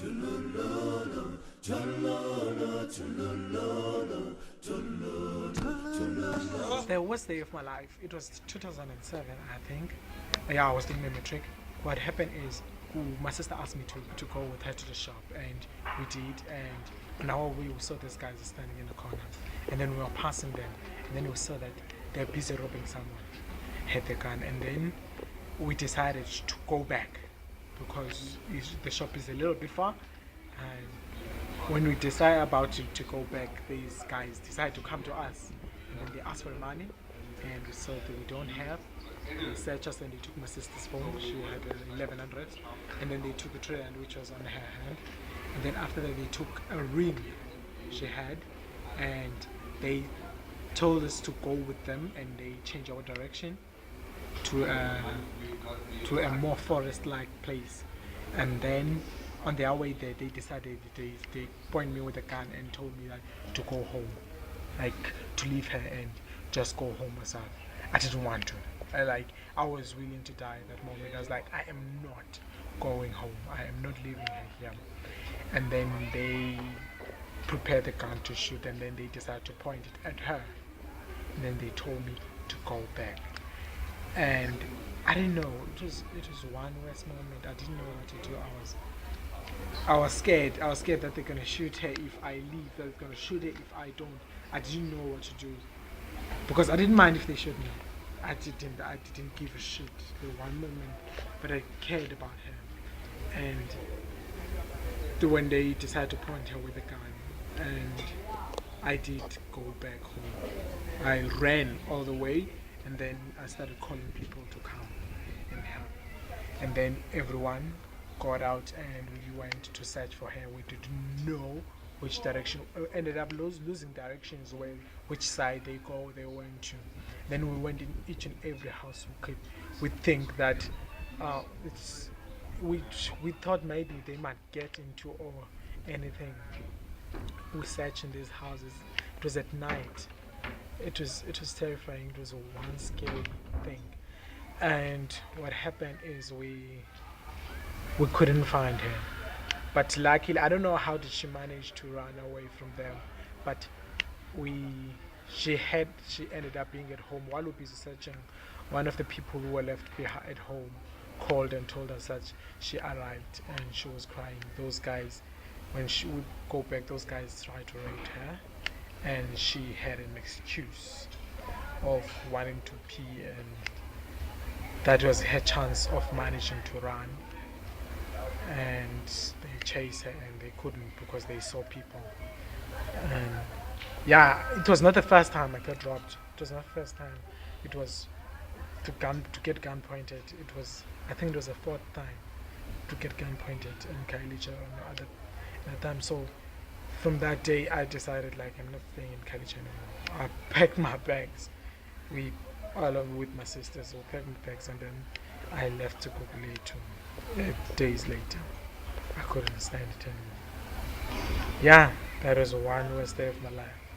The worst day of my life. It was 2007, I think. Yeah, I was doing my matric. What happened is, my sister asked me to go with her to the shop, and we did. And now we saw these guys standing in the corner, and then we were passing them, and then we saw that they're busy robbing someone, had the gun, and then we decided to go back because the shop is a little bit far. And when we decide about to go back, these guys decide to come to us, and then they ask for money, and we saw that we don't have. They searched us and they took my sister's phone. She had 1100, and then they took a tray which was on her hand, and then after that they took a ring she had, and they told us to go with them, and they changed our direction to a more forest-like place, and then on their way there they decided they pointed me with a gun and told me that to go home, like to leave her and just go home myself. I didn't want to. I was willing to die at that moment. I was like, I am not going home. I am not leaving her here. And then they prepared the gun to shoot, and then they decided to point it at her. And then they told me to go back. And I didn't know. It was one worst moment. I didn't know what to do. I was scared. I was scared that they're gonna shoot her if I leave. They're gonna shoot her if I don't. I didn't know what to do because I didn't mind if they shot me. I didn't give a shit the one moment, but I cared about her. And when they decided to point her with a gun, and I did go back home. I ran all the way, and then I started calling people to come and help. And then everyone got out, and we went to search for her. We didn't know which direction. Ended up losing directions which side they went to. Then we went in each and every house we could. We think that we thought maybe they might get into or anything. We searched in these houses. It was at night. It was terrifying. It was one scary thing. And what happened is we couldn't find her. But luckily, I don't know how did she manage to run away from them. But she ended up being at home while we were busy searching. One of the people who were left behind at home called and told us that she arrived and she was crying. Those guys, when she would go back, those guys tried to rape her, and she had an excuse of wanting to pee, and that was her chance of managing to run. And they chased her and they couldn't because they saw people. And yeah, it was not the first time I got robbed. It was not the first time. It was to get gun pointed. I think it was the fourth time to get gun pointed in Kailicha on the other time. So from that day I decided like I'm not staying in Kailicha anymore. I packed my bags. We along with my sisters, we packed my bags, and then I left to Google days later. I couldn't stand it anymore. Yeah, that was one worst day of my life.